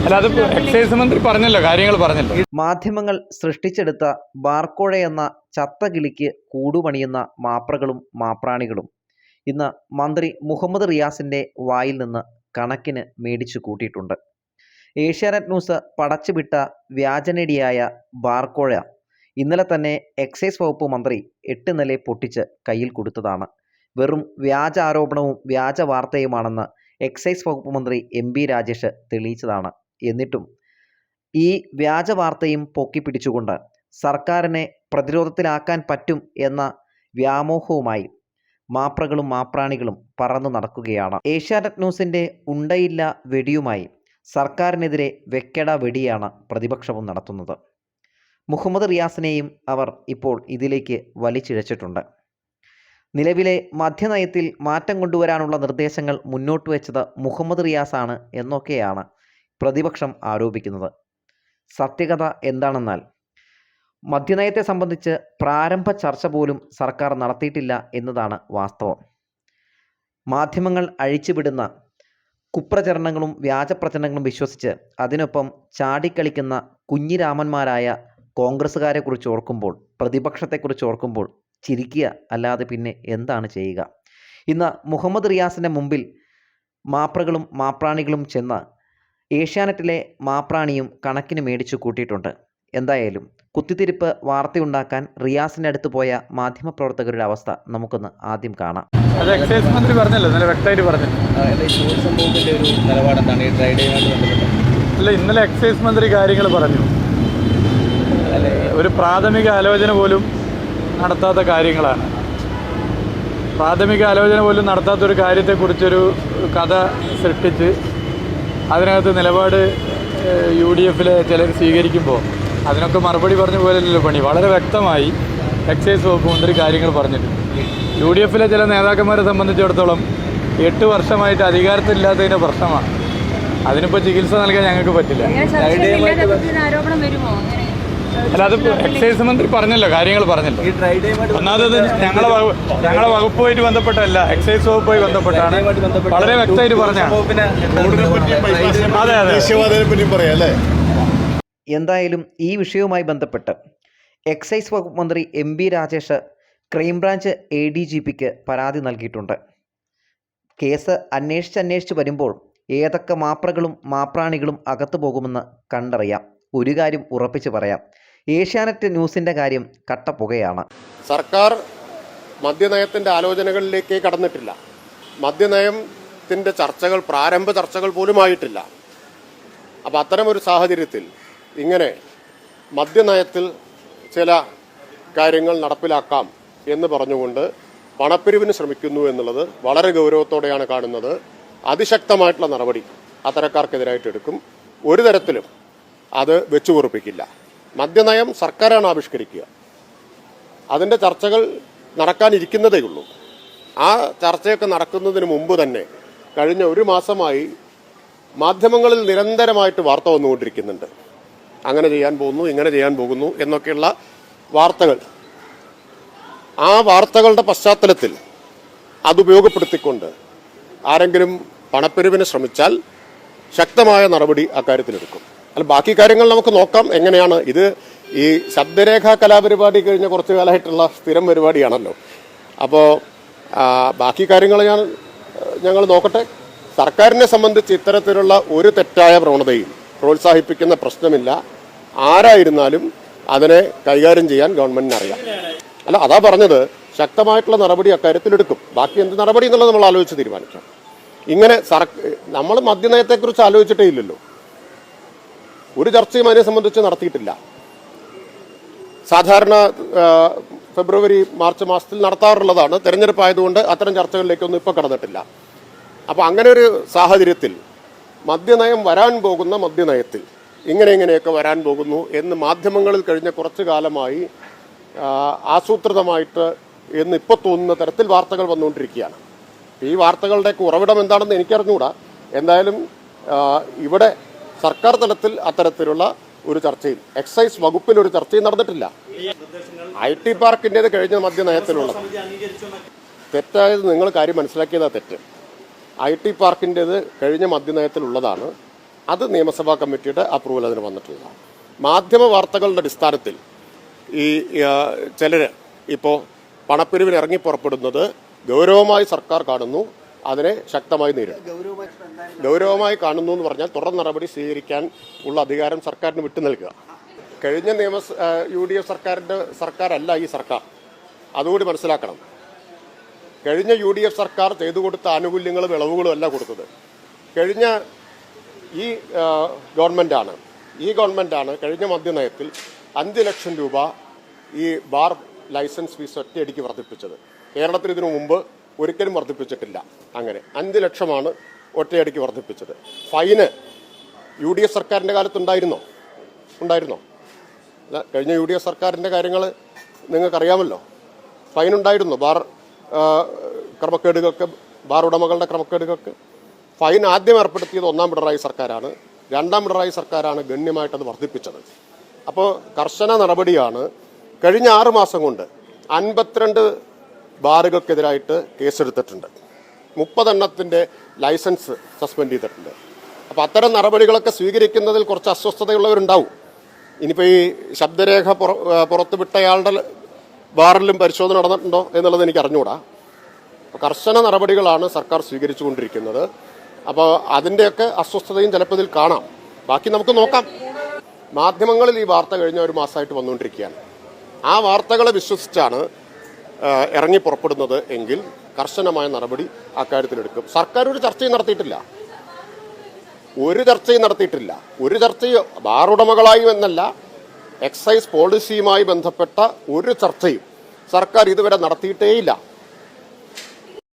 അല്ല, അത് എക്സൈസ് മന്ത്രി പറഞ്ഞല്ലോ, കാര്യങ്ങൾ പറഞ്ഞല്ലോ. മാധ്യമങ്ങൾ സൃഷ്ടിച്ചെടുത്ത ബാർക്കോഴ എന്ന ചത്ത കിളിക്ക് കൂടുപണിയുന്ന മാപ്രകളും മാപ്രാണികളും ഇന്ന് മന്ത്രി മുഹമ്മദ് റിയാസിന്റെ വായിൽ നിന്ന് കണക്കിന് മേടിച്ചു കൂട്ടിയിട്ടുണ്ട്. ഏഷ്യാനെറ്റ് ന്യൂസ് പടച്ചുവിട്ട വ്യാജനടിയായ ബാർക്കോഴ ഇന്നലെ തന്നെ എക്സൈസ് വകുപ്പ് മന്ത്രി 8 നില പൊട്ടിച്ച് കയ്യിൽ കൊടുത്തതാണ്. വെറും വ്യാജ ആരോപണവും വ്യാജ വാർത്തയുമാണെന്ന് എക്സൈസ് വകുപ്പ് മന്ത്രി MP രാജേഷ് തെളിയിച്ചതാണ്. എന്നിട്ടും ഈ വ്യാജ വാർത്തയും പൊക്കിപ്പിടിച്ചുകൊണ്ട് സർക്കാരിനെ പ്രതിരോധത്തിലാക്കാൻ പറ്റും എന്ന വ്യാമോഹവുമായി മാപ്രകളും മാപ്രാണികളും പറന്നു നടക്കുകയാണ്. ഏഷ്യാനെറ്റ് ന്യൂസിൻ്റെ ഉണ്ടയില്ല വെടിയുമായി സർക്കാരിനെതിരെ വെക്കട വെടിയാണ് പ്രതിപക്ഷവും നടത്തുന്നത്. മുഹമ്മദ് റിയാസിനെയും അവർ ഇപ്പോൾ ഇതിലേക്ക് വലിച്ചിഴച്ചിട്ടുണ്ട്. നിലവിലെ മദ്യനയത്തിൽ മാറ്റം കൊണ്ടുവരാനുള്ള നിർദ്ദേശങ്ങൾ മുന്നോട്ട് വെച്ചത് മുഹമ്മദ് റിയാസാണ് എന്നൊക്കെയാണ് പ്രതിപക്ഷം ആരോപിക്കുന്നത്. സത്യകഥ എന്താണെന്നാൽ മദ്യനയത്തെ സംബന്ധിച്ച് പ്രാരംഭ ചർച്ച പോലും സർക്കാർ നടത്തിയിട്ടില്ല എന്നതാണ് വാസ്തവം. മാധ്യമങ്ങൾ അഴിച്ചുവിടുന്ന കുപ്രചരണങ്ങളും വ്യാജപ്രചരണങ്ങളും വിശ്വസിച്ച് അതിനൊപ്പം ചാടിക്കളിക്കുന്ന കുഞ്ഞിരാമന്മാരായ കോൺഗ്രസ്സുകാരെക്കുറിച്ച് ഓർക്കുമ്പോൾ, പ്രതിപക്ഷത്തെക്കുറിച്ച് ഓർക്കുമ്പോൾ ചിരിക്കുക അല്ലാതെ പിന്നെ എന്താണ് ചെയ്യുക? ഇന്ന് മുഹമ്മദ് റിയാസിൻ്റെ മുമ്പിൽ മാപ്രകളും മാപ്രാണികളും ചെന്ന് ഏഷ്യാനെറ്റിലെ മാപ്രാണിയും കണക്കിന് മേടിച്ചു കൂട്ടിയിട്ടുണ്ട്. എന്തായാലും കുത്തിത്തിരിപ്പ് വാർത്തയുണ്ടാക്കാൻ റിയാസിൻ്റെ അടുത്ത് പോയ മാധ്യമപ്രവർത്തകരുടെ അവസ്ഥ നമുക്കൊന്ന് ആദ്യം കാണാം. അത് എക്സൈസ് മന്ത്രി പറഞ്ഞല്ലോ, ഇന്നലെ വ്യക്തമായിട്ട് പറഞ്ഞു. അല്ല, ഇന്നലെ എക്സൈസ് മന്ത്രി കാര്യങ്ങൾ പറഞ്ഞു. ഒരു പ്രാഥമിക ആലോചന പോലും നടത്താത്ത കാര്യങ്ങളാണ്. പ്രാഥമിക ആലോചന പോലും നടത്താത്തൊരു കാര്യത്തെക്കുറിച്ചൊരു കഥ സൃഷ്ടിച്ച് അതിനകത്ത് നിലപാട് UDFിലെ ചിലർ സ്വീകരിക്കുമ്പോൾ അതിനൊക്കെ മറുപടി പറഞ്ഞ പോലെയല്ലോ പണി. വളരെ വ്യക്തമായി എക്സൈസ് വകുപ്പ് മന്ത്രി കാര്യങ്ങൾ പറഞ്ഞിട്ടുണ്ട്. UDFിലെ ചില നേതാക്കന്മാരെ സംബന്ധിച്ചിടത്തോളം 8 വർഷമായിട്ട് അധികാരത്തിലില്ലാത്തതിൻ്റെ പ്രശ്നമാണ്. അതിനിപ്പോൾ ചികിത്സ നൽകാൻ ഞങ്ങൾക്ക് പറ്റില്ല. അല്ല, അത് എക്സൈസ് മന്ത്രി പറഞ്ഞല്ലോ, കാര്യങ്ങൾ പറഞ്ഞല്ലോ. ഒന്നാമത് ഞങ്ങളെ വകുപ്പുമായിട്ട് ബന്ധപ്പെട്ടല്ല, എക്സൈസ് വകുപ്പുമായി ബന്ധപ്പെട്ടാണ്. വളരെ വ്യക്തമായിട്ട് പറഞ്ഞാണ്. എന്തായാലും ഈ വിഷയവുമായി ബന്ധപ്പെട്ട് എക്സൈസ് വകുപ്പ് മന്ത്രി MP രാജേഷ് ക്രൈംബ്രാഞ്ച് ADGPക്ക് പരാതി നൽകിയിട്ടുണ്ട്. കേസ് അന്വേഷിച്ച് വരുമ്പോൾ ഏതൊക്കെ മാപ്രകളും മാപ്രാണികളും അകത്തു പോകുമെന്ന് കണ്ടറിയാം. ഒരു കാര്യം ഉറപ്പിച്ച് പറയാം, ഏഷ്യാനെറ്റ് ന്യൂസിൻ്റെ കാര്യം കട്ടപ്പുകയാണ്. സർക്കാർ മദ്യനയത്തിൻ്റെ ആലോചനകളിലേക്ക് കടന്നിട്ടില്ല. മദ്യനയത്തിൻ്റെ ചർച്ചകൾ, പ്രാരംഭ ചർച്ചകൾ പോലും ആയിട്ടില്ല. അപ്പോൾ അത്തരമൊരു സാഹചര്യത്തിൽ ഇങ്ങനെ മദ്യനയത്തിൽ ചില കാര്യങ്ങൾ നടപ്പിലാക്കാം എന്ന് പറഞ്ഞുകൊണ്ട് പണപ്പിരിവിന് ശ്രമിക്കുന്നു എന്നുള്ളത് വളരെ ഗൗരവത്തോടെയാണ് കാണുന്നത്. അതിശക്തമായിട്ടുള്ള നടപടി അത്തരക്കാർക്കെതിരായിട്ട് എടുക്കും. ഒരു തരത്തിലും അത് വെച്ചുപൊറുപ്പിക്കില്ല. മദ്യനയം സർക്കാരാണ് ആവിഷ്കരിക്കുക. അതിൻ്റെ ചർച്ചകൾ നടക്കാനിരിക്കുന്നതേ ഉള്ളൂ. ആ ചർച്ചയൊക്കെ നടക്കുന്നതിന് മുമ്പ് തന്നെ കഴിഞ്ഞ 1 മാസമായി മാധ്യമങ്ങളിൽ നിരന്തരമായിട്ട് വാർത്ത വന്നുകൊണ്ടിരിക്കുന്നുണ്ട്. അങ്ങനെ ചെയ്യാൻ പോകുന്നു, ഇങ്ങനെ ചെയ്യാൻ പോകുന്നു എന്നൊക്കെയുള്ള വാർത്തകൾ. ആ വാർത്തകളുടെ പശ്ചാത്തലത്തിൽ അതുപയോഗപ്പെടുത്തിക്കൊണ്ട് ആരെങ്കിലും പണപ്പിരിവിന് ശ്രമിച്ചാൽ ശക്തമായ നടപടി അക്കാര്യത്തിലെടുക്കും. അല്ല, ബാക്കി കാര്യങ്ങൾ നമുക്ക് നോക്കാം എങ്ങനെയാണ്. ഇത് ഈ ശബ്ദരേഖാ കലാപരിപാടി കഴിഞ്ഞ കുറച്ചു കാലമായിട്ടുള്ള സ്ഥിരം പരിപാടിയാണല്ലോ. അപ്പോൾ ബാക്കി കാര്യങ്ങൾ ഞങ്ങൾ നോക്കട്ടെ. സർക്കാരിനെ സംബന്ധിച്ച് ഇത്തരത്തിലുള്ള ഒരു തെറ്റായ പ്രവണതയും പ്രോത്സാഹിപ്പിക്കുന്ന പ്രശ്നമില്ല. ആരായിരുന്നാലും അതിനെ കൈകാര്യം ചെയ്യാൻ ഗവൺമെന്റിന് അറിയാം. അല്ല, അതാ പറഞ്ഞത്, ശക്തമായിട്ടുള്ള നടപടി അക്കാര്യത്തിലെടുക്കും. ബാക്കി എന്ത് നടപടി എന്നുള്ളത് നമ്മൾ ആലോചിച്ച് തീരുമാനിക്കാം. ഇങ്ങനെ നമ്മൾ മദ്യനയത്തെക്കുറിച്ച് ആലോചിച്ചിട്ടേ ഇല്ലല്ലോ. ഒരു ചർച്ചയും അതിനെ സംബന്ധിച്ച് നടത്തിയിട്ടില്ല. സാധാരണ ഫെബ്രുവരി മാർച്ച് മാസത്തിൽ നടത്താറുള്ളതാണ്. തെരഞ്ഞെടുപ്പ് ആയതുകൊണ്ട് അത്തരം ചർച്ചകളിലേക്കൊന്നും ഇപ്പോൾ കടന്നിട്ടില്ല. അപ്പോൾ അങ്ങനെ ഒരു സാഹചര്യത്തിൽ മദ്യനയം വരാൻ പോകുന്ന മദ്യനയത്തിൽ ഇങ്ങനെയൊക്കെ വരാൻ പോകുന്നു എന്ന് മാധ്യമങ്ങളിൽ കഴിഞ്ഞ കുറച്ചു കാലമായി ആസൂത്രിതമായിട്ട് എന്നിപ്പോൾ തോന്നുന്ന തരത്തിൽ വാർത്തകൾ വന്നുകൊണ്ടിരിക്കുകയാണ്. ഈ വാർത്തകളുടെയൊക്കെ ഉറവിടം എന്താണെന്ന് എനിക്കറിഞ്ഞുകൂടാ. എന്തായാലും ഇവിടെ സർക്കാർ തലത്തിൽ അത്തരത്തിലുള്ള ഒരു ചർച്ചയും എക്സൈസ് വകുപ്പിലൊരു ചർച്ചയും നടന്നിട്ടില്ല. IT പാർക്കിൻ്റേത് കഴിഞ്ഞ മദ്യനയത്തിലുള്ളത് തെറ്റായത് നിങ്ങൾ കാര്യം മനസ്സിലാക്കിയതാ തെറ്റ്. IT പാർക്കിൻ്റേത് കഴിഞ്ഞ മദ്യനയത്തിലുള്ളതാണ്. അത് നിയമസഭാ കമ്മിറ്റിയുടെ അപ്രൂവൽ അതിന് വന്നിട്ടില്ല. മാധ്യമ വാർത്തകളുടെ അടിസ്ഥാനത്തിൽ ഈ ചിലർ ഇപ്പോൾ പണപ്പിരിവിന് ഇറങ്ങി പുറപ്പെടുന്നത് ഗൗരവമായി സർക്കാർ കാണുന്നു, അതിനെ ശക്തമായി നേരിടും. ഗൗരവമായി കാണുന്നു എന്ന് പറഞ്ഞാൽ തുടർ നടപടി സ്വീകരിക്കാൻ ഉള്ള അധികാരം സർക്കാരിന് വിട്ടു നൽകുക. കഴിഞ്ഞ UDF സർക്കാരല്ല ഈ സർക്കാർ, അതുകൂടി മനസ്സിലാക്കണം. കഴിഞ്ഞ UDF സർക്കാർ ചെയ്തു കൊടുത്ത ആനുകൂല്യങ്ങളും ഇളവുകളും അല്ല കൊടുത്തത്. കഴിഞ്ഞ ഈ ഗവൺമെൻറ്റാണ് കഴിഞ്ഞ മദ്യനയത്തിൽ 5 ലക്ഷം രൂപ ഈ ബാർ ലൈസൻസ് ഫീസ് ഒറ്റയടിക്ക് വർദ്ധിപ്പിച്ചത്. കേരളത്തിൽ ഇതിനു മുമ്പ് ഒരിക്കലും വർദ്ധിപ്പിച്ചിട്ടില്ല. അങ്ങനെ 5 ലക്ഷമാണ് ഒറ്റയടിക്ക് വർദ്ധിപ്പിച്ചത്. ഫൈന് UDF സർക്കാരിൻ്റെ കാലത്തുണ്ടായിരുന്നോ? കഴിഞ്ഞ UDF സർക്കാരിൻ്റെ കാര്യങ്ങൾ നിങ്ങൾക്കറിയാമല്ലോ. ഫൈൻ ഉണ്ടായിരുന്നു ബാർ ക്രമക്കേടുകൾക്ക്, ബാർ ഉടമകളുടെ ക്രമക്കേടുകൾക്ക്. ഫൈൻ ആദ്യം ഏർപ്പെടുത്തിയത് 1-ാം പിണറായി സർക്കാരാണ്. 2-ാം പിണറായി സർക്കാരാണ് ഗണ്യമായിട്ടത് വർദ്ധിപ്പിച്ചത്. അപ്പോൾ കർശന നടപടിയാണ്. കഴിഞ്ഞ 6 മാസം കൊണ്ട് 52 ബാറുകൾക്കെതിരായിട്ട് കേസെടുത്തിട്ടുണ്ട്. 30 എണ്ണത്തിൻ്റെ ലൈസൻസ് സസ്പെൻഡ് ചെയ്തിട്ടുണ്ട്. അപ്പോൾ അത്തരം നടപടികളൊക്കെ സ്വീകരിക്കുന്നതിൽ കുറച്ച് അസ്വസ്ഥതയുള്ളവരുണ്ടാവും. ഇനിയിപ്പോൾ ഈ ശബ്ദരേഖ പുറത്തുവിട്ടയാളുടെ ബാറിലും പരിശോധന നടന്നിട്ടുണ്ടോ എന്നുള്ളത് എനിക്ക് അറിഞ്ഞുകൂടാ. കർശന നടപടികളാണ് സർക്കാർ സ്വീകരിച്ചുകൊണ്ടിരിക്കുന്നത്. അപ്പോൾ അതിൻ്റെയൊക്കെ അസ്വസ്ഥതയും ചിലപ്പോൾ ഇതിൽ കാണാം. ബാക്കി നമുക്ക് നോക്കാം. മാധ്യമങ്ങളിൽ ഈ വാർത്ത കഴിഞ്ഞ 1 മാസമായിട്ട് വന്നുകൊണ്ടിരിക്കുകയാണ്. ആ വാർത്തകളെ വിശ്വസിച്ചാണ് ഇറങ്ങി പുറപ്പെടുന്നത് എങ്കിൽ കർശനമായ നടപടി അക്കാര്യത്തിലെടുക്കും. സർക്കാർ ഒരു ചർച്ചയും നടത്തിയിട്ടില്ല. ഒരു ചർച്ചയും ബാർ ഉടമകളായും എന്നല്ല, എക്സൈസ് പോളിസിയുമായി ബന്ധപ്പെട്ട ഒരു ചർച്ചയും സർക്കാർ ഇതുവരെ നടത്തിയിട്ടേയില്ല.